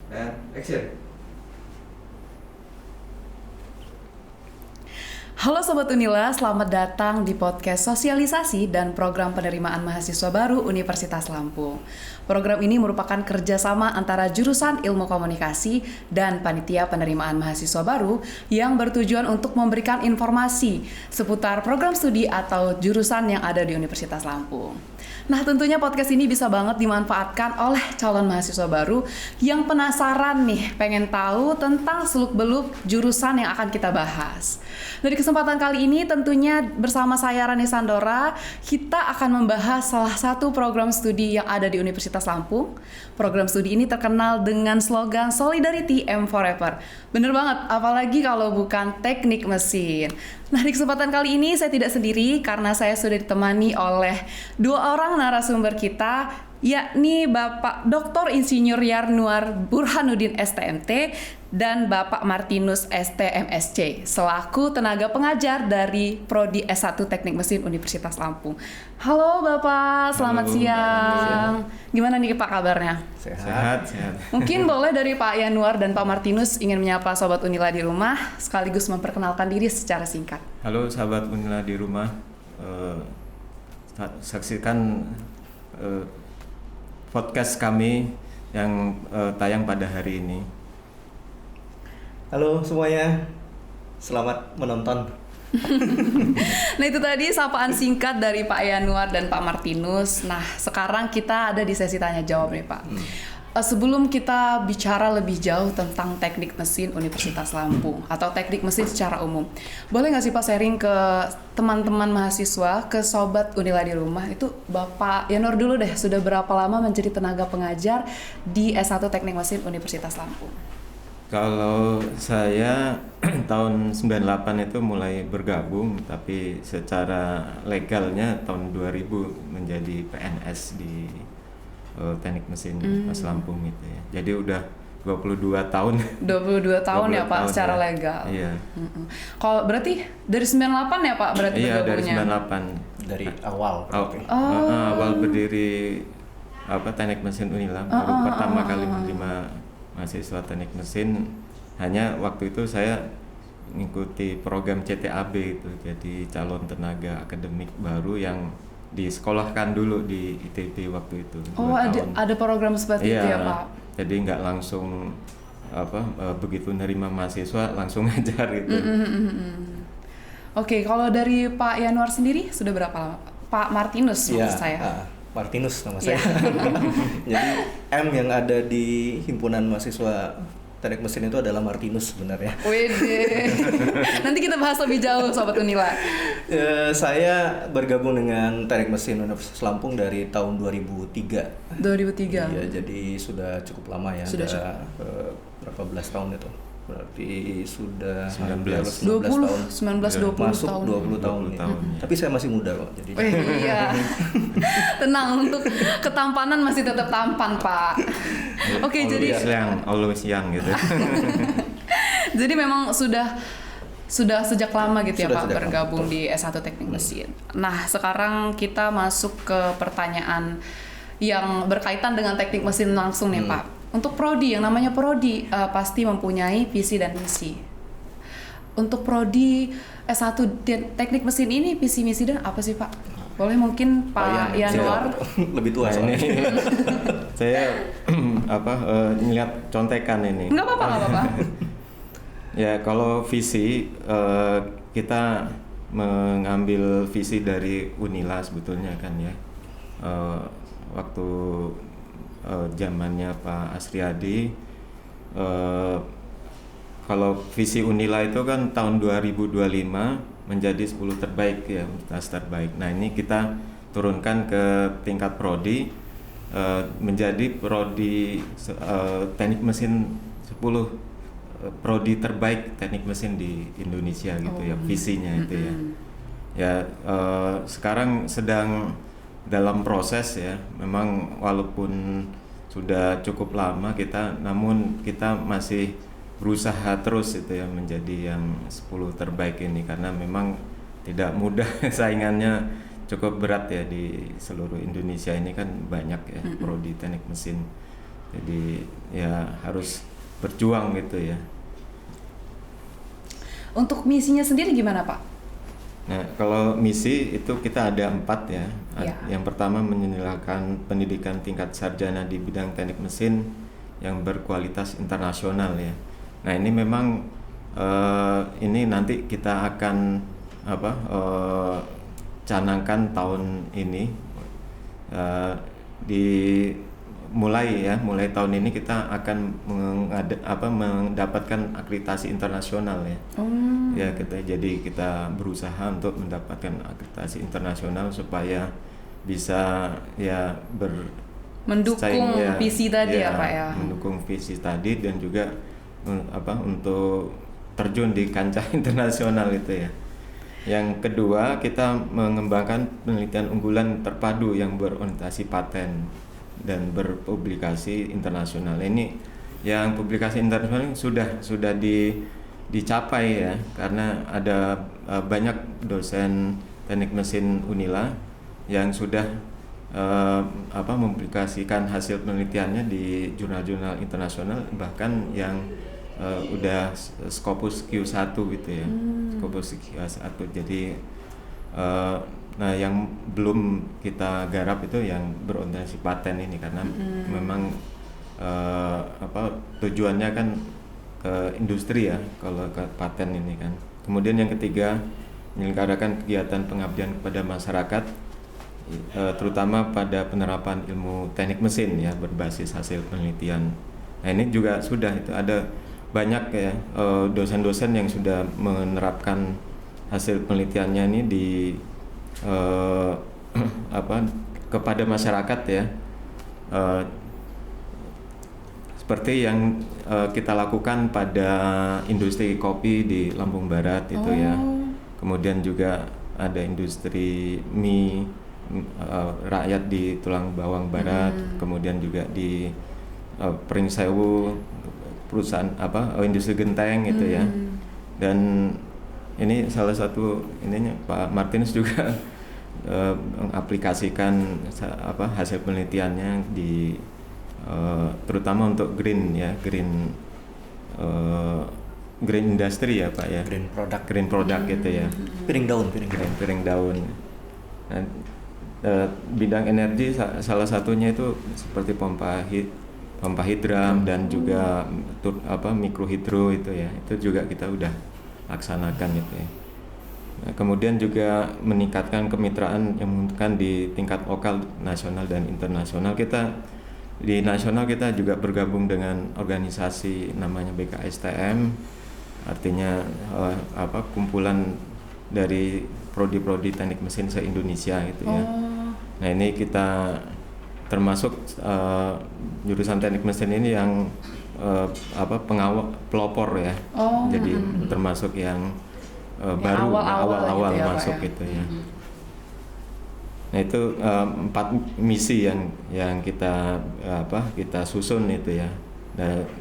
Dan action. Halo Sobat Unila, selamat datang di podcast sosialisasi dan program penerimaan mahasiswa baru Universitas Lampung. Program ini merupakan kerjasama antara jurusan Ilmu Komunikasi dan Panitia Penerimaan Mahasiswa Baru yang bertujuan untuk memberikan informasi seputar program studi atau jurusan yang ada di Universitas Lampung. Nah, tentunya podcast ini bisa banget dimanfaatkan oleh calon mahasiswa baru yang penasaran nih, pengen tahu tentang seluk-beluk jurusan yang akan kita bahas. Dari kesempatan kali ini tentunya bersama saya Rani Sandora, kita akan membahas salah satu program studi yang ada di Universitas Lampung. Program studi ini terkenal dengan slogan Solidarity M Forever. Bener banget, apalagi kalau bukan teknik mesin. Nah, di kesempatan kali ini saya tidak sendiri karena saya sudah ditemani oleh dua orang narasumber kita, yakni Bapak Dr. Insinyur Yarnuar Burhanuddin STMT dan Bapak Martinus STMSC selaku tenaga pengajar dari Prodi S1 Teknik Mesin Universitas Lampung. Halo Bapak, selamat siang. Gimana nih Pak kabarnya? Sehat. Mungkin boleh dari Pak Yanuar dan Pak Martinus ingin menyapa Sobat Unila di rumah sekaligus memperkenalkan diri secara singkat. Halo sahabat Unila di rumah, saksikan podcast kami yang tayang pada hari ini. Halo semuanya, selamat menonton. Nah, itu tadi sapaan singkat dari Pak Yanuar dan Pak Martinus. Nah, sekarang kita ada di sesi tanya jawab nih Pak. Sebelum kita bicara lebih jauh tentang teknik mesin Universitas Lampung atau teknik mesin secara umum, boleh nggak sih Pak sharing ke teman-teman mahasiswa, ke Sobat Unila di rumah, itu Bapak Yanuar dulu deh, sudah berapa lama menjadi tenaga pengajar di S1 Teknik Mesin Universitas Lampung? Kalau saya tahun 98 itu mulai bergabung, tapi secara legalnya tahun 2000 menjadi PNS di Teknik Mesin Mas Lampung gitu ya. Jadi udah 22 tahun. 22 tahun ya Pak tahun secara ya. legal. Iya. Kalau berarti dari 98 ya Pak berarti Iya, dari bergabungnya? 98. Dari awal. Awal berdiri Teknik Mesin Unila, baru pertama kali menerima mahasiswa teknik mesin. Hanya waktu itu saya mengikuti program CTAB itu, jadi calon tenaga akademik baru yang disekolahkan dulu di ITB waktu itu. Oh, ada program seperti itu ya Pak? Jadi nggak langsung begitu nerima mahasiswa langsung ngajar gitu. Oke, kalau dari Pak Yanuar sendiri sudah berapa lama? Pak Martinus maksud saya. Martinus nama saya. Jadi M yang ada di himpunan mahasiswa teknik mesin itu adalah Martinus sebenarnya. Wede. Nanti kita bahas lebih jauh Sobat Unila. Saya bergabung dengan teknik mesin Universitas Lampung dari tahun 2003. 2003. Iya, jadi sudah cukup lama ya. Sudah berapa belas tahun itu? Berarti sudah 19 tahun. 19-20 Masuk tahun. 20 tahun. Tapi saya masih muda kok. Jadi Iya. Tenang, untuk ketampanan masih tetap tampan, Pak. Oke, jadi always young gitu. jadi memang sudah sejak lama gitu ya Sudah Pak sejak bergabung lama. di S1 Teknik Mesin. Nah, sekarang kita masuk ke pertanyaan yang berkaitan dengan teknik mesin langsung nih Pak. Untuk prodi, yang namanya prodi pasti mempunyai visi dan misi. Untuk prodi S1 Teknik Mesin ini visi misi dan apa sih Pak? Boleh mungkin Pak Yanuar lebih tua soalnya. Saya ngeliat contekan ini. Nggak apa-apa. Ya, kalau visi kita mengambil visi dari Unila sebetulnya kan ya. Waktu zamannya Pak Asriadi, kalau visi Unila itu kan tahun 2025 menjadi 10 terbaik ya, universitas terbaik. Nah, ini kita turunkan ke tingkat prodi, menjadi prodi teknik mesin 10 prodi terbaik teknik mesin di Indonesia gitu ya, visinya itu ya. Ya, sekarang sedang dalam proses ya, memang walaupun sudah cukup lama namun kita masih berusaha terus itu ya menjadi yang 10 terbaik ini, karena memang tidak mudah saingannya cukup berat ya di seluruh Indonesia ini kan banyak ya prodi teknik mesin. Jadi ya harus berjuang gitu ya. Untuk misinya sendiri gimana Pak? Nah, kalau misi itu kita ada 4 ya. Ya. Yang pertama menyediakan pendidikan tingkat sarjana di bidang teknik mesin yang berkualitas internasional ya. Nah, ini memang ini nanti kita akan canangkan tahun ini mulai tahun ini kita akan mendapatkan akreditasi internasional ya. Ya kita berusaha untuk mendapatkan akreditasi internasional supaya bisa ya mendukung visi tadi ya Pak ya. Mendukung visi tadi dan juga untuk terjun di kancah internasional itu ya. Yang kedua, kita mengembangkan penelitian unggulan terpadu yang berorientasi paten dan berpublikasi internasional. Ini yang publikasi internasional sudah dicapai ya, karena ada banyak dosen teknik mesin Unila yang sudah mempublikasikan hasil penelitiannya di jurnal-jurnal internasional, bahkan yang udah Scopus Q1 gitu ya. Scopus Q1. Jadi nah yang belum kita garap itu yang berorientasi paten ini, karena memang tujuannya kan ke industri ya kalau ke paten ini kan. Kemudian yang ketiga, menyelenggarakan kegiatan pengabdian kepada masyarakat, terutama pada penerapan ilmu teknik mesin ya berbasis hasil penelitian. Nah ini juga sudah itu ada banyak ya dosen-dosen yang sudah menerapkan hasil penelitiannya ini di kepada masyarakat ya, seperti yang kita lakukan pada industri kopi di Lampung Barat itu ya. Kemudian juga ada industri mie rakyat di Tulang Bawang Barat, kemudian juga di Pringsewu perusahaan industri genteng gitu ya. Dan ini salah satu ininya Pak Martinus juga mengaplikasikan hasil penelitiannya di terutama untuk green industry ya Pak ya. Green product gitu ya. Piring daun. Nah, bidang energi salah satunya itu seperti pompa hidram dan juga mikrohidro itu ya. Itu juga kita udah laksanakan gitu ya. Nah, kemudian juga meningkatkan kemitraan yang menguntungkan di tingkat lokal, nasional dan internasional. Di nasional kita juga bergabung dengan organisasi namanya BKSTM, artinya kumpulan dari prodi-prodi teknik mesin se-Indonesia gitu ya. Nah ini kita termasuk jurusan teknik mesin ini yang pelopor ya. Jadi termasuk yang baru awal-awal gitu ya, masuk ya? Gitu ya. Nah itu 4 misi yang kita susun itu ya.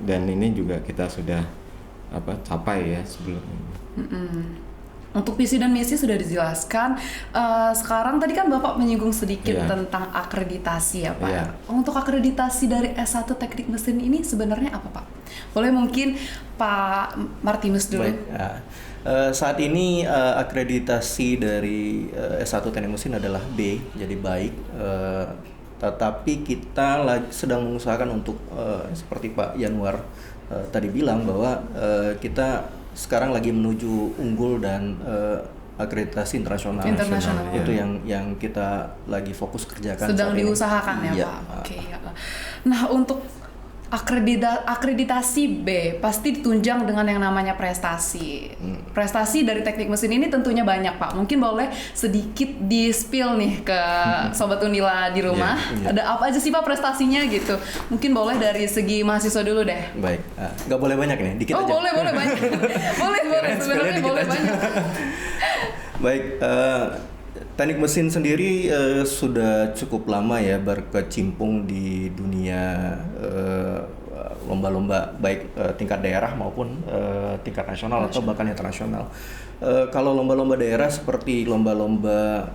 Dan ini juga kita sudah capai ya sebelumnya. Untuk visi dan misi sudah dijelaskan. Sekarang tadi kan Bapak menyinggung sedikit tentang akreditasi ya Pak. Yeah. Untuk akreditasi dari S1 Teknik Mesin ini sebenarnya apa Pak? Boleh mungkin Pak Martinus dulu. Baik, saat ini akreditasi dari S1 Teknik Mesin adalah B, jadi baik. Tetapi kita sedang mengusahakan untuk seperti Pak Yanuar tadi bilang bahwa kita sekarang lagi menuju unggul dan akreditasi internasional. Itu yang kita lagi fokus kerjakan. Sedang diusahakan ya Pak. Oke. Nah untuk akreditasi B pasti ditunjang dengan yang namanya prestasi. Prestasi dari teknik mesin ini tentunya banyak Pak. Mungkin boleh sedikit di-spill nih ke Sobat Unila di rumah. Ada apa aja sih Pak prestasinya gitu? Mungkin boleh dari segi mahasiswa dulu deh. Baik, nggak boleh banyak nih, dikit aja. Boleh banyak. boleh sebenarnya boleh banyak. Baik, teknik mesin sendiri sudah cukup lama ya berkecimpung di dunia lomba-lomba baik tingkat daerah maupun tingkat nasional atau bahkan internasional. Kalau lomba-lomba daerah seperti lomba-lomba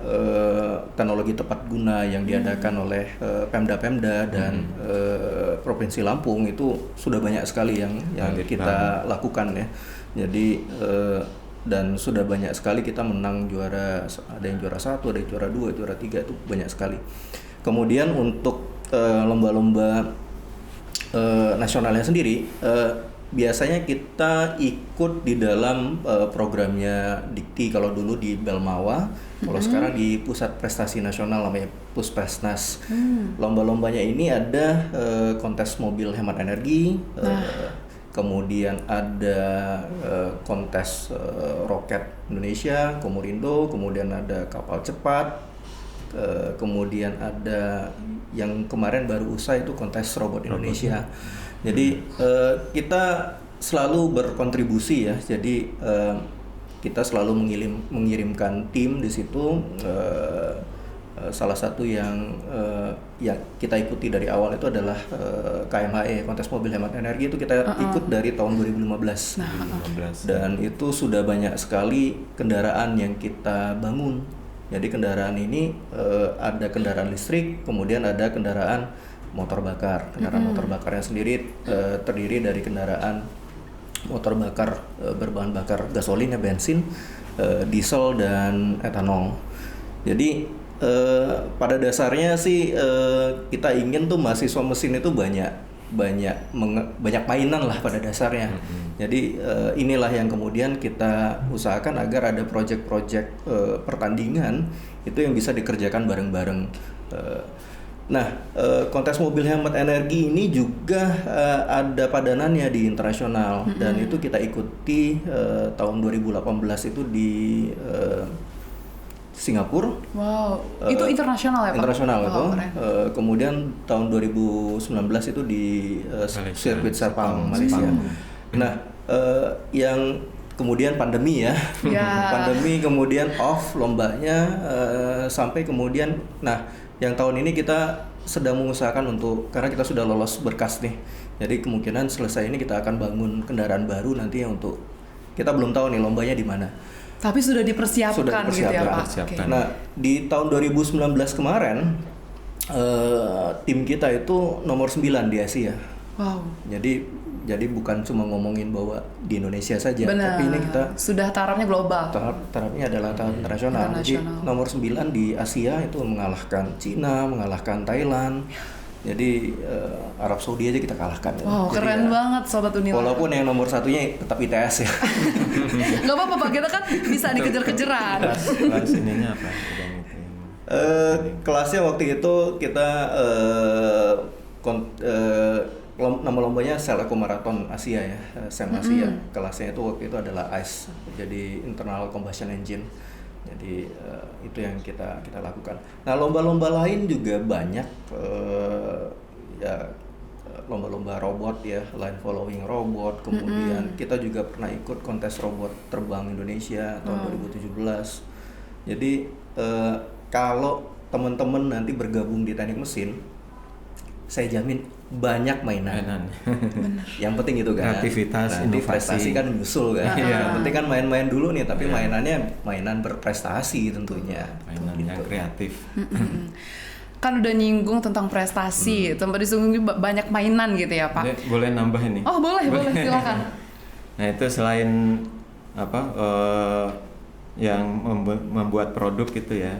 teknologi tepat guna yang diadakan oleh Pemda-Pemda dan Provinsi Lampung itu sudah banyak sekali yang kita lakukan ya. Jadi dan sudah banyak sekali kita menang juara, ada yang juara 1, ada yang juara 2, juara 3, itu banyak sekali. Kemudian untuk lomba-lomba nasionalnya sendiri, biasanya kita ikut di dalam programnya Dikti. Kalau dulu di Belmawa, kalau sekarang di Pusat Prestasi Nasional namanya Puspesnas. Lomba-lombanya ini ada kontes mobil hemat energi, kemudian ada kontes roket Indonesia, Komurindo, kemudian ada kapal cepat, kemudian ada yang kemarin baru usai itu kontes robot Indonesia. Jadi kita selalu berkontribusi ya. Jadi kita selalu mengirimkan tim di situ. Salah satu yang kita ikuti dari awal itu adalah KMHE, kontes mobil hemat energi, itu kita ikut dari tahun 2015. Dan itu sudah banyak sekali kendaraan yang kita bangun. Jadi kendaraan ini ada kendaraan listrik, kemudian ada kendaraan motor bakar. Kendaraan motor bakarnya sendiri terdiri dari kendaraan motor bakar berbahan bakar gasolin ya, bensin, diesel dan etanol. Jadi pada dasarnya sih kita ingin tuh mahasiswa mesin itu banyak mainan lah pada dasarnya. Jadi inilah yang kemudian kita usahakan agar ada proyek-proyek pertandingan itu yang bisa dikerjakan bareng-bareng. Nah, kontes mobil hemat energi ini juga ada padanannya di internasional, dan itu kita ikuti tahun 2018 itu di Singapura. Wow, itu internasional ya Pak? Internasional itu. Keren. Kemudian tahun 2019 itu di sirkuit Sepang, Malaysia. Nah, yang kemudian pandemi ya, pandemi kemudian off lombanya sampai kemudian, nah yang tahun ini kita sedang mengusahakan untuk, karena kita sudah lolos berkas nih, jadi kemungkinan selesai ini kita akan bangun kendaraan baru nanti untuk, kita belum tahu nih lombanya di mana. Tapi sudah dipersiapkan gitu ya Pak? Okay. Nah di tahun 2019 kemarin tim kita itu nomor 9 di Asia. Wow. Jadi bukan cuma ngomongin bahwa di Indonesia saja, benar, tapi ini kita sudah tarafnya global. Tarafnya adalah taraf internasional. Jadi nomor 9 di Asia itu mengalahkan Cina, mengalahkan Thailand. Jadi Arab Saudi aja kita kalahkan. Wow, jadi keren banget Sobat Unila. Walaupun yang nomor satunya tetap ITS ya. Gak apa-apa Pak, kita kan bisa dikejar-kejaran. Kelas ininya apa? Kelasnya waktu itu kita nama lombanya Seleco Marathon Asia ya, SEM Asia. Kelasnya itu waktu itu adalah ICE, jadi Internal Combustion Engine. Jadi itu yang kita lakukan. Nah lomba-lomba lain juga banyak, ya lomba-lomba robot ya, line following robot. Kemudian kita juga pernah ikut kontes robot terbang Indonesia tahun 2017. Jadi kalau teman-teman nanti bergabung di teknik mesin, saya jamin banyak mainan. Yang penting itu kan kreativitas, nanti inovasi, prestasi kan nyusul kan. Yang penting kan main-main dulu nih, tapi mainannya mainan berprestasi tentunya. Mainan yang kreatif. Kan udah nyinggung tentang prestasi, tempat disinggung banyak mainan gitu ya Pak. Boleh nambah ini? Oh boleh silakan. Nah itu selain apa yang membuat produk gitu ya.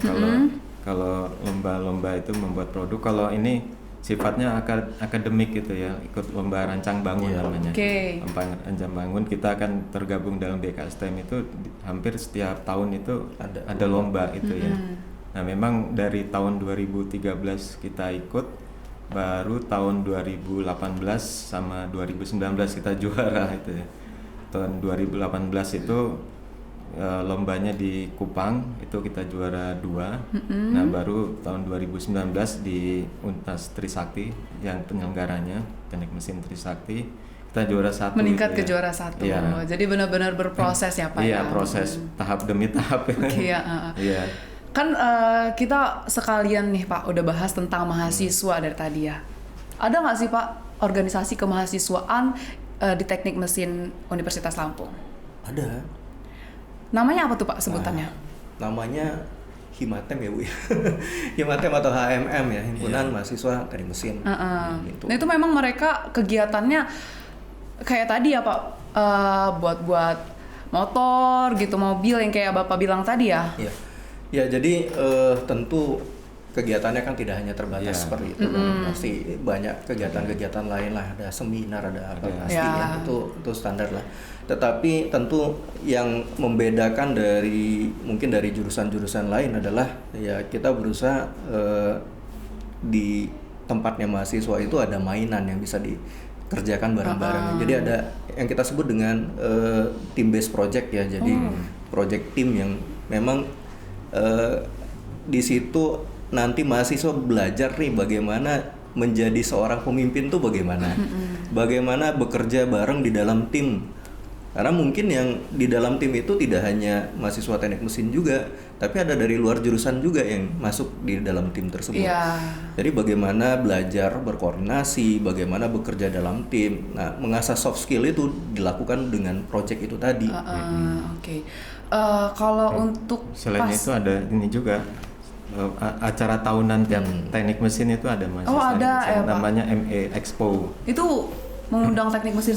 Kalau lomba-lomba itu membuat produk, kalau ini sifatnya akademik gitu ya, ikut lomba rancang bangun namanya. Lomba rancang bangun, kita akan tergabung dalam BKSTM itu hampir setiap tahun itu ada lomba itu ya. Nah memang dari tahun 2013 kita ikut, baru tahun 2018 sama 2019 kita juara itu ya. Tahun 2018 itu lombanya di Kupang, itu kita juara 2. Nah baru tahun 2019 di Untas Trisakti yang penyelenggaranya teknik mesin Trisakti, kita juara 1. Meningkat gitu ke juara 1. Ya. Jadi benar-benar berproses ya Pak. Iya, proses tahap demi tahap. Iya. Kan kita sekalian nih Pak udah bahas tentang mahasiswa dari tadi ya. Ada nggak sih Pak organisasi kemahasiswaan di Teknik Mesin Universitas Lampung? Ada. Namanya apa tuh Pak sebutannya? Namanya Himatem ya Bu ya. Himatem atau HMM ya, Himpunan Mahasiswa Teknik Mesin. Gitu. Nah itu memang mereka kegiatannya kayak tadi ya Pak, buat motor gitu, mobil yang kayak Bapak bilang tadi ya? Iya. Ya jadi tentu kegiatannya kan tidak hanya terbatas seperti itu, kan. Pasti banyak kegiatan-kegiatan lain lah, ada seminar, ada apa pasti ya. Itu standar lah. Tetapi tentu yang membedakan mungkin dari jurusan-jurusan lain adalah ya kita berusaha di tempatnya mahasiswa itu ada mainan yang bisa dikerjakan bareng-bareng. Jadi ada yang kita sebut dengan team based project ya. Jadi project team yang memang di situ nanti mahasiswa belajar nih bagaimana menjadi seorang pemimpin tuh bagaimana bekerja bareng di dalam tim. Karena mungkin yang di dalam tim itu tidak hanya mahasiswa teknik mesin juga, tapi ada dari luar jurusan juga yang masuk di dalam tim tersebut. Jadi bagaimana belajar berkoordinasi, bagaimana bekerja dalam tim. Nah, mengasah soft skill itu dilakukan dengan project itu tadi. Oke. Kalau untuk selain itu ada ini juga acara tahunan tiap teknik mesin itu ada mahasiswa. Ada ya, namanya ME Expo. Itu mengundang teknik mesin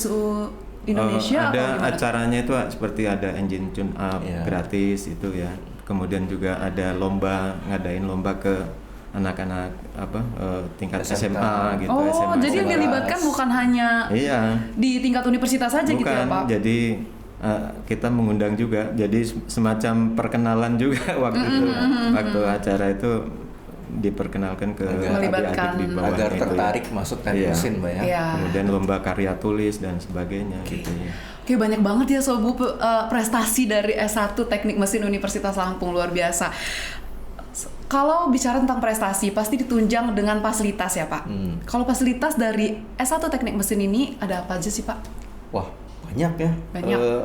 Indonesia ada atau acaranya itu seperti ada engine tune up gratis itu ya. Kemudian juga ada ngadain lomba ke anak-anak tingkat SMA gitu. SMA, jadi yang dilibatkan bukan hanya di tingkat universitas saja gitu ya Pak? Jadi kita mengundang juga, jadi semacam perkenalan juga waktu itu, waktu acara itu diperkenalkan ke adik-adik di bawah agar itu, tertarik masuk teknik mesin Mbak ya. Kemudian lomba karya tulis dan sebagainya gitu ya. Oke, banyak banget ya Sobu prestasi dari S1 Teknik Mesin Universitas Lampung, luar biasa. Kalau bicara tentang prestasi pasti ditunjang dengan fasilitas ya Pak. Kalau fasilitas dari S1 Teknik Mesin ini ada apa aja sih Pak? Wah, banyak ya.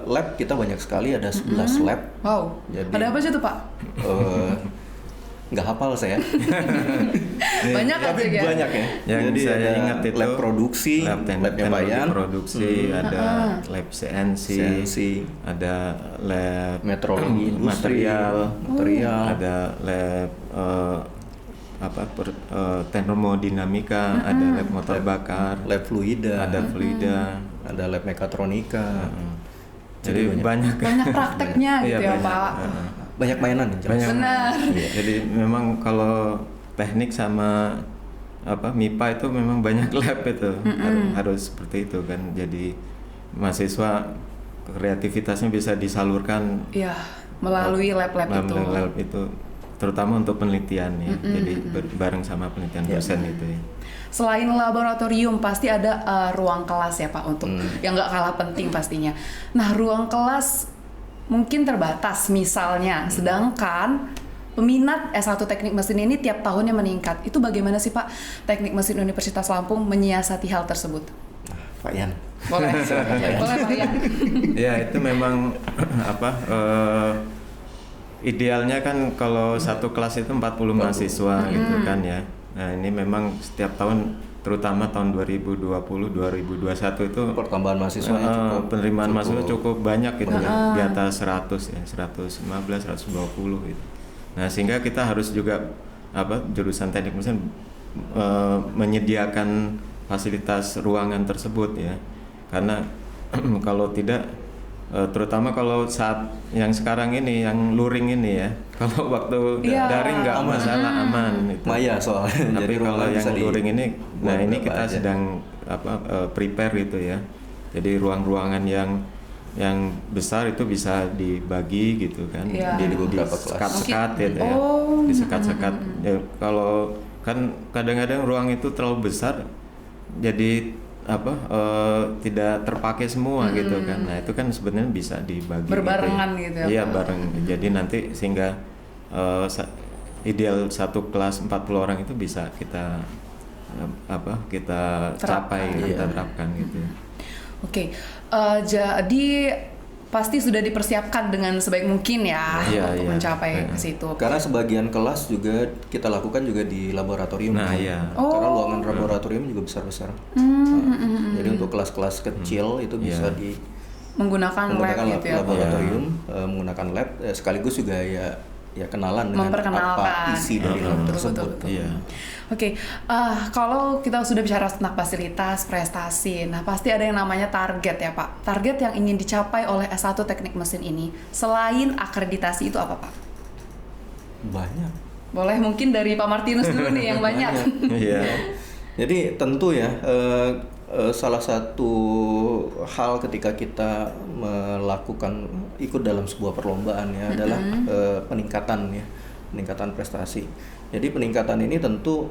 Lab kita banyak sekali, ada 11 lab. Wow. Jadi, ada apa aja tuh Pak? Nggak hafal saya. Banyak tapi ya? Banyak ya. Yang jadi saya ada ingat itu lab produksi, labnya Bayan, produksi, ada lab CNC, ada lab metrologi industri, material, ada lab termodinamika, ada lab motor bakar, lab fluida, ada lab mekatronika. Jadi banyak prakteknya gitu ya Pak. Banyak mainan Benar. Jadi memang kalau teknik sama MIPA itu memang banyak lab itu, harus seperti itu kan. Jadi mahasiswa kreativitasnya bisa disalurkan melalui lab-lab itu. Lab itu terutama untuk penelitian ya. Jadi bareng sama penelitian dosen itu ya. Selain laboratorium pasti ada ruang kelas ya Pak, untuk yang nggak kalah penting pastinya. Nah, ruang kelas mungkin terbatas misalnya, sedangkan peminat S1 Teknik Mesin ini tiap tahunnya meningkat. Itu bagaimana sih Pak Teknik Mesin Universitas Lampung menyiasati hal tersebut? Pak Yan. Boleh. Boleh Pak Yan. Ya, itu memang idealnya kan kalau satu kelas itu 40 mahasiswa gitu kan ya. Nah, ini memang setiap tahun, terutama tahun 2020 2021 itu pertambahan mahasiswa penerimaan mahasiswa cukup banyak gitu ya, di atas 100 ya, 115 120 gitu. Nah, sehingga kita harus juga jurusan teknik mesin menyediakan fasilitas ruangan tersebut ya. Karena kalau tidak, terutama kalau saat yang sekarang ini, yang luring ini ya, kalau waktu daring nggak masalah, aman itu. Maya soalnya. Tapi kalau yang luring ini, nah ini kita sedang prepare gitu ya. Jadi ruangan yang besar itu bisa dibagi gitu kan, di beberapa sekat-sekat gitu ya, disekat-sekat. Ya, kalau kan kadang-kadang ruang itu terlalu besar, jadi tidak terpakai semua gitu kan. Nah, itu kan sebenarnya bisa dibagi berbarengan gitu ya. Iya, bareng. Jadi nanti sehingga ideal satu kelas 40 orang itu bisa kita terapkan kita terapkan gitu. Oke. Jadi pasti sudah dipersiapkan dengan sebaik mungkin ya untuk mencapai ke situ. Karena sebagian kelas juga kita lakukan juga di laboratorium. Nah, Karena ruangan laboratorium juga besar-besar. Jadi untuk kelas-kelas kecil itu bisa menggunakan lab gitu ya. Laboratorium, menggunakan lab, sekaligus juga ya kenalan dengan apa isi dari lab tersebut. Oke, kalau kita sudah bicara tentang fasilitas, prestasi, nah pasti ada yang namanya target ya Pak. Target yang ingin dicapai oleh S1 Teknik Mesin ini, selain akreditasi itu apa Pak? Banyak. Boleh mungkin dari Pak Martinus dulu nih yang banyak. Jadi tentu ya, salah satu hal ketika kita melakukan ikut dalam sebuah perlombaan ya adalah peningkatan prestasi. Jadi peningkatan ini tentu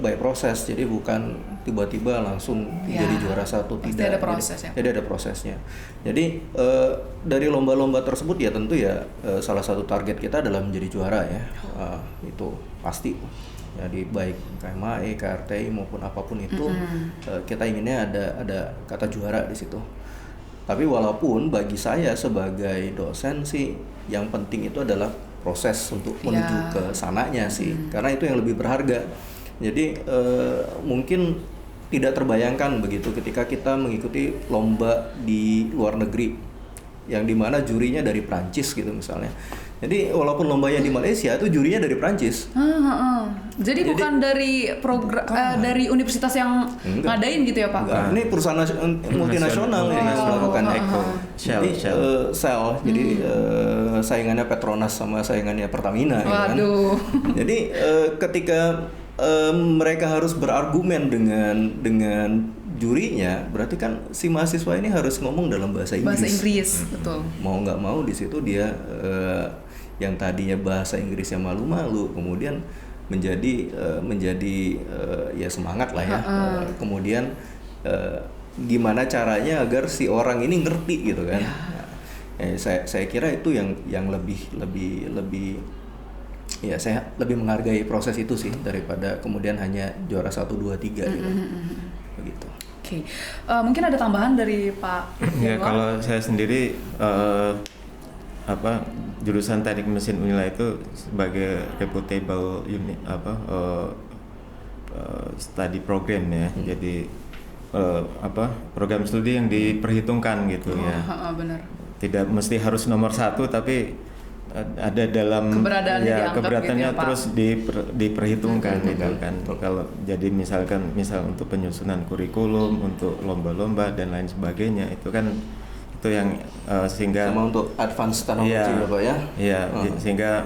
by proses, jadi bukan tiba-tiba langsung jadi juara satu, tidak. Ada proses jadi ada prosesnya. Jadi dari lomba-lomba tersebut ya tentu ya salah satu target kita adalah menjadi juara ya, itu pasti. Jadi baik KMAE, KRTI maupun apapun itu kita inginnya ada kata juara di situ. Tapi walaupun bagi saya sebagai dosen sih yang penting itu adalah proses untuk menuju ke sananya sih, karena itu yang lebih berharga. Jadi mungkin tidak terbayangkan begitu ketika kita mengikuti lomba di luar negeri yang dimana jurinya dari Prancis gitu misalnya. Jadi walaupun lombanya di Malaysia itu jurinya dari Prancis. Jadi bukan dari dari universitas yang ngadain gitu ya Pak? Enggak, ini perusahaan multinasional yang melakukan Shell. Jadi saingannya Petronas sama saingannya Pertamina. Waduh. Ya kan? Jadi ketika mereka harus berargumen dengan jurinya, berarti kan si mahasiswa ini harus ngomong dalam bahasa Inggris. Bahasa Inggris, betul. Mau nggak mau di situ dia yang tadinya bahasa Inggrisnya malu-malu, kemudian menjadi ya semangat lah ya. Kemudian gimana caranya agar si orang ini ngerti gitu kan? Saya kira itu yang lebih ya saya lebih menghargai proses itu sih daripada kemudian hanya juara 1, 2, 3 gitu. Begitu. Oke. Mungkin ada tambahan dari Pak Ya, kalau saya sendiri jurusan Teknik Mesin Unila itu sebagai reputable unit study program ya. Jadi program studi yang diperhitungkan gitu ya. Benar. Tidak mesti harus nomor 1 tapi ada dalam keberadaannya gitu ya, terus diperhitungkan gitu kan. Kalau jadi misal untuk penyusunan kurikulum, untuk lomba-lomba dan lain sebagainya itu kan itu yang sehingga sama untuk advance teknologi Bapak ya. Iya, sehingga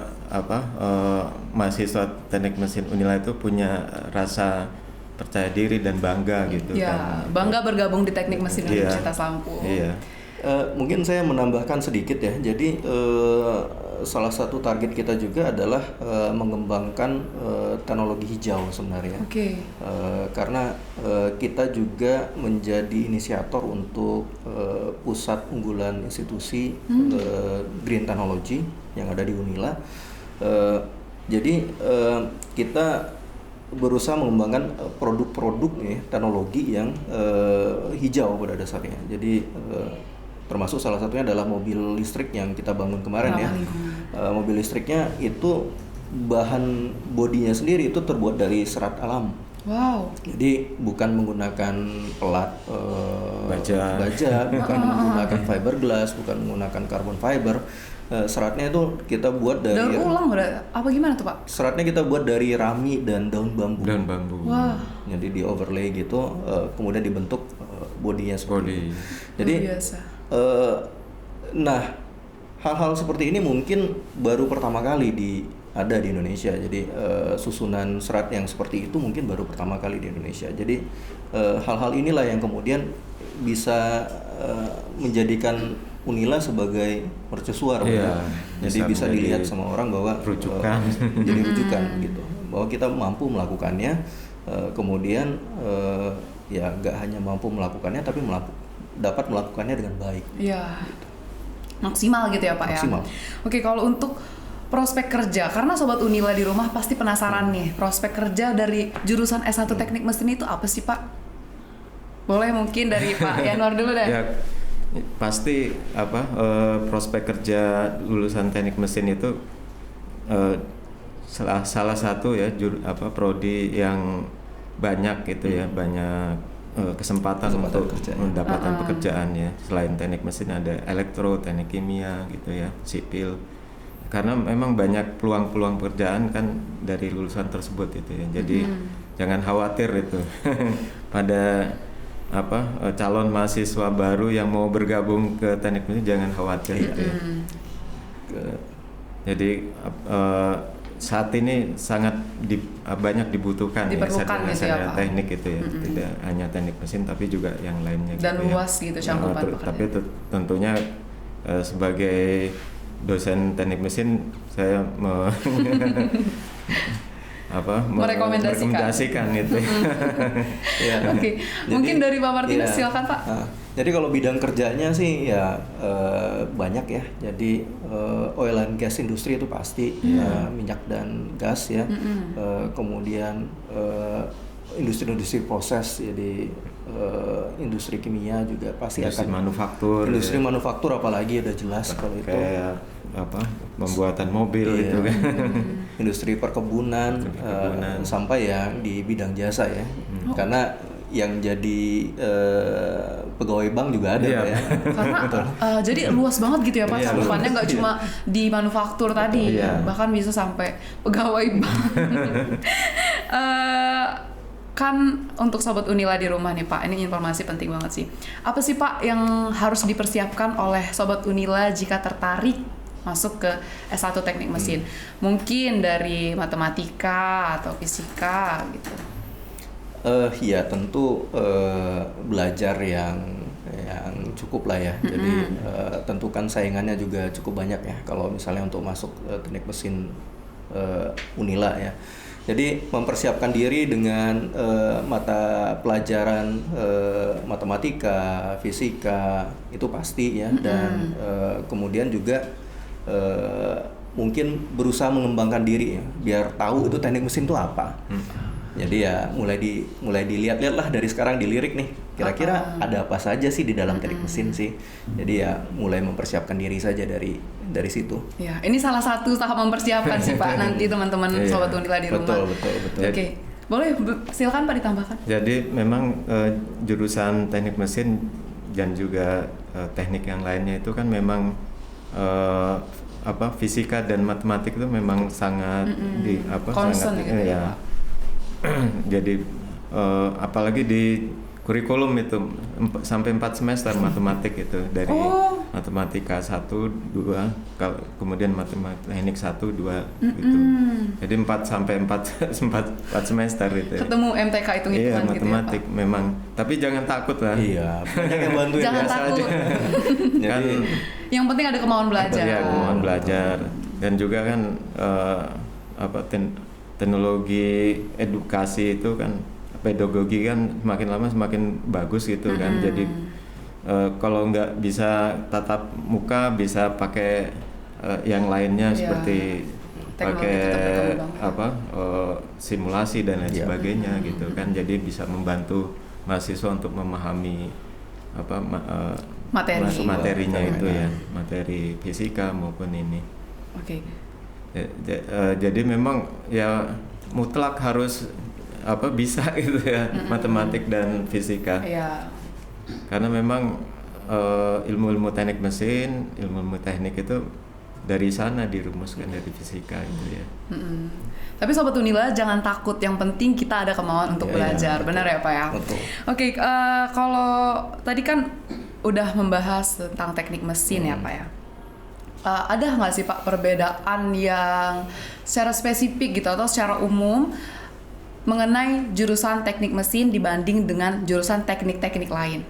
mahasiswa Teknik Mesin Unila itu punya rasa percaya diri dan bangga gitu kan. Bangga bergabung di Teknik Mesin Universitas Lampung. Mungkin saya menambahkan sedikit ya. Jadi salah satu target kita juga adalah mengembangkan teknologi hijau sebenarnya. Karena kita juga menjadi inisiator untuk pusat unggulan institusi Green Technology yang ada di Unila. Jadi kita berusaha mengembangkan produk-produk teknologi yang hijau pada dasarnya. Jadi termasuk salah satunya adalah mobil listrik yang kita bangun kemarin ya. Mobil listriknya itu bahan bodinya sendiri itu terbuat dari serat alam. Wow. Jadi bukan menggunakan pelat baja, bukan menggunakan fiberglass, bukan menggunakan carbon fiber. Seratnya itu kita buat dari daun ulang apa gimana tuh Pak? Seratnya kita buat dari rami dan daun bambu. Wah. Jadi di overlay gitu, kemudian dibentuk bodinya seperti itu. Jadi nah hal-hal seperti ini mungkin baru pertama kali ada di Indonesia. Jadi susunan serat yang seperti itu mungkin baru pertama kali di Indonesia. Jadi hal-hal inilah yang kemudian bisa menjadikan Unila sebagai mercusuar, jadi bisa dilihat sama orang bahwa rujukan, jadi rujukan gitu, bahwa kita mampu melakukannya, kemudian ya nggak hanya mampu melakukannya, tapi dapat melakukannya dengan baik. Gitu. Maksimal gitu ya Pak Maksimal. ya. Oke, kalau untuk prospek kerja, karena sobat Unila di rumah pasti penasaran nih, prospek kerja dari jurusan S1 Teknik Mesin itu apa sih Pak? Boleh mungkin dari Pak Yanuar dulu deh. pasti prospek kerja lulusan teknik mesin itu salah satu ya prodi yang banyak gitu ya, banyak kesempatan untuk mendapatkan pekerjaan ya. Selain teknik mesin ada elektro, teknik kimia gitu ya, sipil. Karena memang banyak peluang-peluang pekerjaan kan dari lulusan tersebut itu ya. Jadi jangan khawatir itu pada calon mahasiswa baru yang mau bergabung ke teknik mesin, jangan khawatir gitu ya. Jadi saat ini sangat banyak dibutuhkan ya sarjana teknik itu ya, tidak hanya teknik mesin tapi juga yang lainnya. Dan gitu luas ya. gitu cakupan pekerjaan. Tapi tentunya sebagai dosen teknik mesin saya merekomendasikan itu. Ya. Oke. Mungkin dari Pak Martinus silakan Pak. Jadi kalau bidang kerjanya sih ya banyak ya. Jadi oil and gas industri itu pasti minyak dan gas ya. Kemudian industri-industri proses, jadi industri kimia juga pasti industri akan industri manufaktur apalagi udah jelas kalau itu kayak pembuatan mobil itu kan. Industri perkebunan, sampai ya di bidang jasa ya. Karena yang jadi pegawai bank juga ada ya. Karena jadi luas banget gitu ya Pak, cakupannya nggak cuma di manufaktur tadi, bahkan bisa sampai pegawai bank. Kan untuk sobat Unila di rumah nih Pak, ini informasi penting banget sih. Apa sih Pak yang harus dipersiapkan oleh sobat Unila jika tertarik masuk ke S1 Teknik Mesin? Mungkin dari matematika atau fisika gitu. Ya tentu belajar yang cukup lah ya. Jadi tentu kan saingannya juga cukup banyak ya kalau misalnya untuk masuk teknik mesin Unila ya. Jadi mempersiapkan diri dengan mata pelajaran matematika, fisika itu pasti ya, dan kemudian juga mungkin berusaha mengembangkan diri ya, biar tahu itu teknik mesin itu apa. Jadi ya mulai dilihat-lihat lah dari sekarang, dilirik nih kira-kira ada apa saja sih di dalam teknik mesin sih. Jadi ya mulai mempersiapkan diri saja dari situ. Ya, ini salah satu tahap mempersiapkan sih Pak, nanti teman-teman sobat Unila di rumah. Betul. Oke. Boleh silakan Pak ditambahkan. Jadi memang jurusan teknik mesin dan juga teknik yang lainnya itu kan memang fisika dan matematik itu memang sangat concern gitu ya. Jadi apalagi di kurikulum itu sampai 4 semester matematik itu, dari matematika 1, 2, kemudian matematik teknik 1, 2 gitu. Jadi 4 semester itu. Ketemu MTK hitung-hitungan gitu ya, matematik Pak. memang. Tapi jangan takut lah. Iya, banyak yang bantuin. Jangan takut. Kan yang penting ada kemauan belajar. Iya, kemauan belajar. Dan juga kan teknologi edukasi itu kan, pedagogi kan semakin lama semakin bagus gitu kan. Jadi kalau nggak bisa tatap muka, bisa pakai yang lainnya seperti pakai simulasi dan lain sebagainya gitu kan. Jadi bisa membantu mahasiswa untuk memahami materinya itu ya, materi fisika maupun ini. Oke. Jadi memang ya mutlak harus bisa gitu ya, matematik dan fisika. Iya. Karena memang ilmu-ilmu teknik mesin, ilmu-ilmu teknik itu dari sana dirumuskan, dari fisika gitu ya. Tapi sobat Unila jangan takut, yang penting kita ada kemauan untuk belajar. Benar ya Pak ya? Betul. Oke, kalau tadi kan udah membahas tentang teknik mesin ya Pak ya. Ada nggak sih Pak perbedaan yang secara spesifik gitu atau secara umum mengenai jurusan teknik mesin dibanding dengan jurusan teknik-teknik lain?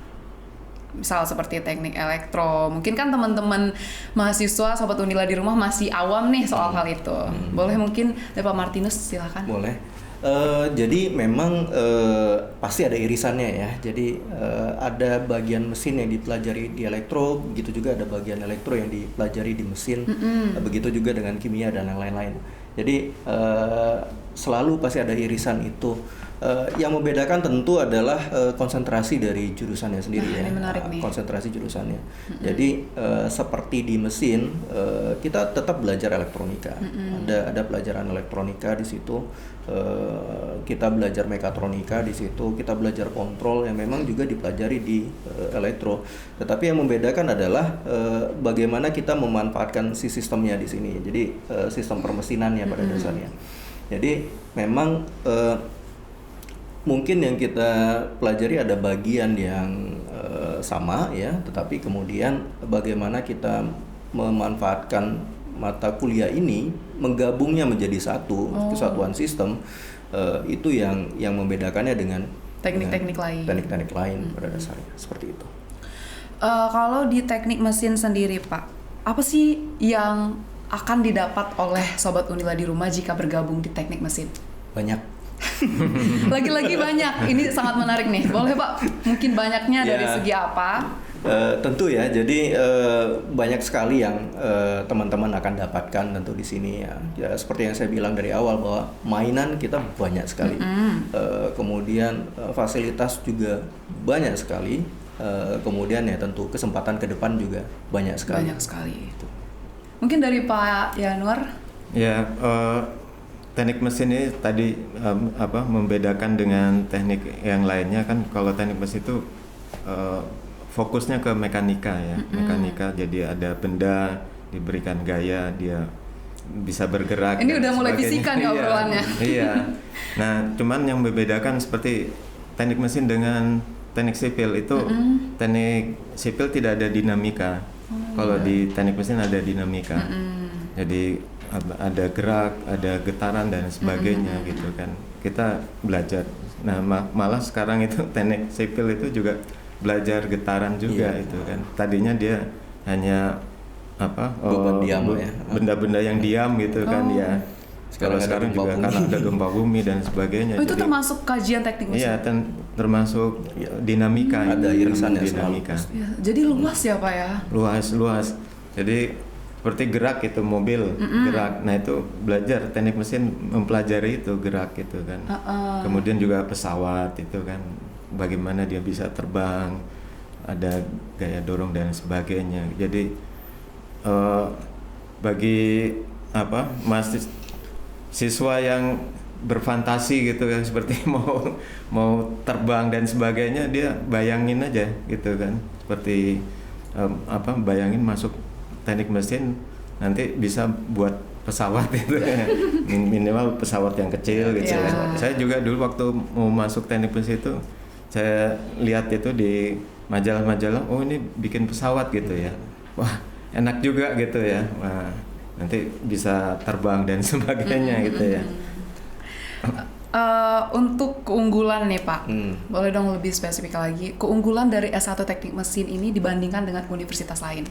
Misal seperti teknik elektro, mungkin kan teman-teman mahasiswa sobat Unila di rumah masih awam nih soal hal itu. Boleh mungkin dari Pak Martinus silakan. Boleh. Jadi memang pasti ada irisannya ya. Jadi ada bagian mesin yang dipelajari di elektro, begitu juga ada bagian elektro yang dipelajari di mesin. Begitu juga dengan kimia dan yang lain-lain. Jadi selalu pasti ada irisan itu. Yang membedakan tentu adalah konsentrasi dari jurusannya sendiri ya. Ini menarik nih. Konsentrasi jurusannya. Jadi seperti di mesin kita tetap belajar elektronika. Ada pelajaran elektronika di situ. Kita belajar mekatronika di situ. Kita belajar kontrol yang memang juga dipelajari di elektro. Tetapi yang membedakan adalah bagaimana kita memanfaatkan si sistemnya di sini. Jadi sistem permesinannya pada dasarnya. Jadi memang mungkin yang kita pelajari ada bagian yang sama ya, tetapi kemudian bagaimana kita memanfaatkan mata kuliah ini, menggabungnya menjadi satu kesatuan sistem, itu yang membedakannya dengan teknik-teknik lain. Teknik-teknik lain pada dasarnya seperti itu. Kalau di teknik mesin sendiri Pak, apa sih yang akan didapat oleh Sobat Unila di rumah jika bergabung di teknik mesin? Banyak. Lagi-lagi banyak, ini sangat menarik nih. Boleh Pak, mungkin banyaknya dari segi apa? Tentu ya, jadi banyak sekali yang teman-teman akan dapatkan tentu di sini ya. Ya seperti yang saya bilang dari awal bahwa mainan kita banyak sekali, kemudian fasilitas juga banyak sekali, kemudian ya tentu kesempatan ke depan juga banyak sekali. Banyak sekali. Mungkin dari Pak Yanuar? Ya, teknik mesin ini tadi membedakan dengan teknik yang lainnya kan. Kalau teknik mesin itu fokusnya ke mekanika ya, mekanika. Jadi ada benda diberikan gaya, dia bisa bergerak. Ini udah mulai fisika nih obrolannya. Iya. Nah, cuman yang membedakan seperti teknik mesin dengan teknik sipil itu, teknik sipil tidak ada dinamika. Kalau di teknik mesin ada dinamika. Jadi ada gerak, ada getaran dan sebagainya gitu kan. Kita belajar. Nah, malah sekarang itu teknik sipil itu juga belajar getaran juga itu kan. Tadinya dia hanya beban diam ya. Benda-benda yang diam gitu kan ya. Sekarang juga kan ada gempa bumi dan sebagainya. Itu termasuk kajian teknik mesin? Iya, termasuk dinamika. Ada irisannya dinamika. Ya, jadi luas ya Pak ya? Luas. Jadi seperti gerak itu mobil gerak. Nah itu belajar teknik mesin mempelajari itu gerak itu kan. Kemudian juga pesawat itu kan, bagaimana dia bisa terbang, ada gaya dorong dan sebagainya. Jadi bagi siswa yang berfantasi gitu kan, seperti mau terbang dan sebagainya, dia bayangin aja gitu kan, seperti bayangin masuk teknik mesin nanti bisa buat pesawat itu minimal pesawat yang kecil gitu. Saya juga dulu waktu mau masuk teknik mesin itu saya lihat itu di majalah-majalah, oh ini bikin pesawat gitu ya, wah enak juga gitu ya, wah nanti bisa terbang dan sebagainya gitu ya. Untuk keunggulan nih Pak, boleh dong lebih spesifik lagi, keunggulan dari S1 teknik mesin ini dibandingkan dengan universitas lain?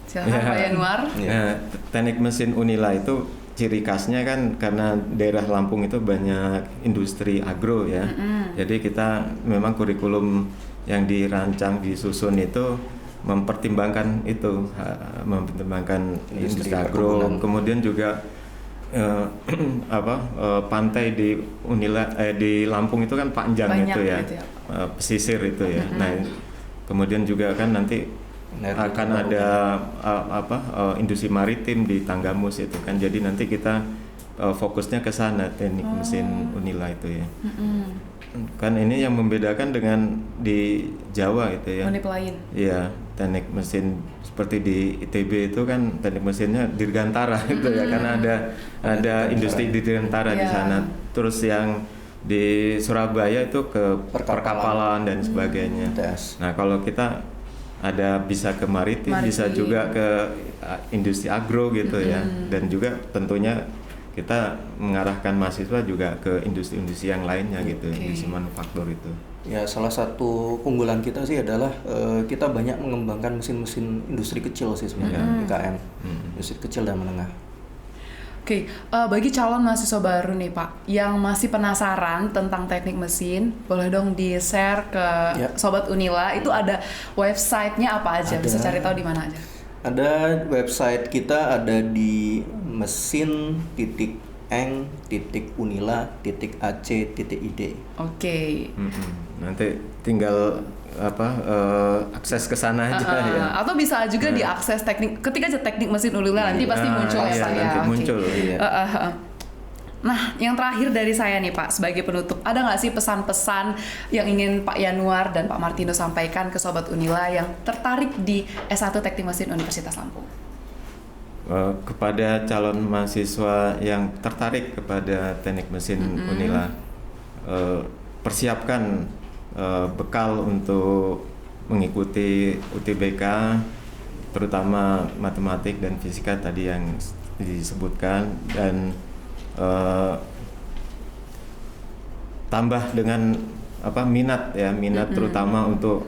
Silakan Pak Yanuar. Nah, teknik mesin Unila itu ciri khasnya kan karena daerah Lampung itu banyak industri agro ya. Jadi kita memang kurikulum yang dirancang disusun itu mempertimbangkan itu, mempertimbangkan industri agro. Kemudian juga pantai di Unila di Lampung itu kan panjang banyak itu ya, pesisir itu ya. Nah, kemudian juga kan nanti akan ada industri maritim di Tanggamus itu kan. Jadi nanti kita fokusnya ke sana, teknik mesin Unila itu ya. Kan ini yang membedakan dengan di Jawa itu ya. Univ lain. Iya, teknik mesin seperti di ITB itu kan teknik mesinnya Dirgantara itu ya, karena ada industri di Dirgantara di sana. Terus yang di Surabaya itu ke perkapalan dan sebagainya. Nah, kalau kita ada bisa ke maritim, bisa juga ke industri agro gitu ya, dan juga tentunya kita mengarahkan mahasiswa juga ke industri-industri yang lainnya gitu, industri manufaktur itu. Ya, salah satu keunggulan kita sih adalah kita banyak mengembangkan mesin-mesin industri kecil sih sebenarnya, IKM, industri kecil dan menengah. Oke, bagi calon mahasiswa baru nih Pak, yang masih penasaran tentang teknik mesin, boleh dong di-share ke Sobat Unila. Itu ada websitenya apa aja? Bisa cari tahu di mana aja? Ada website kita, ada di mesin eng.unila.ac.id. Oke. Nanti tinggal akses ke sana aja ya. Atau bisa juga diakses ketik aja teknik mesin Unila nanti pasti muncul ya Pak ya. Nanti Oke. muncul. Iya. Nah, yang terakhir dari saya nih Pak, sebagai penutup, ada nggak sih pesan-pesan yang ingin Pak Yanuar dan Pak Martinus sampaikan ke Sobat Unila yang tertarik di S1 Teknik Mesin Universitas Lampung? Kepada calon mahasiswa yang tertarik kepada teknik mesin Unila, persiapkan bekal untuk mengikuti UTBK, terutama matematik dan fisika tadi yang disebutkan, dan tambah dengan minat terutama untuk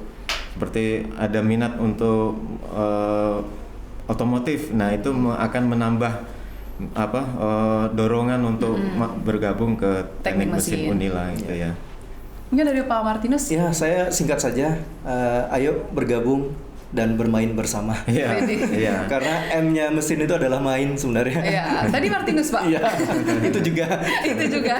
seperti ada minat untuk otomotif. Nah, itu akan menambah dorongan untuk bergabung ke teknik mesin Unila gitu ya. Mungkin dari Pak Martinus? Ya, saya singkat saja, ayo bergabung dan bermain bersama. Iya. Karena M-nya mesin itu adalah main sebenarnya. Iya. Tadi Martinus Pak. Iya. Itu juga. Itu juga.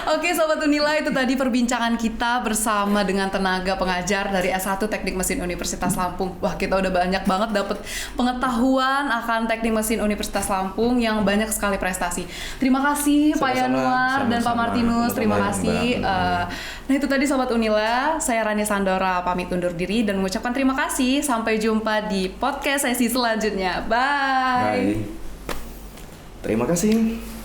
Oke Sobat Unila, itu tadi perbincangan kita bersama dengan tenaga pengajar dari S1 Teknik Mesin Universitas Lampung. Wah, kita udah banyak banget dapat pengetahuan akan Teknik Mesin Universitas Lampung yang banyak sekali prestasi. Terima kasih Pak Yanuar dan Pak Martinus. Terima kasih. Nah, itu tadi Sobat Unila, saya Rani Sandora pamit undur diri dan mengucapkan terima kasih. Sampai jumpa di podcast sesi selanjutnya. Bye. Terima kasih.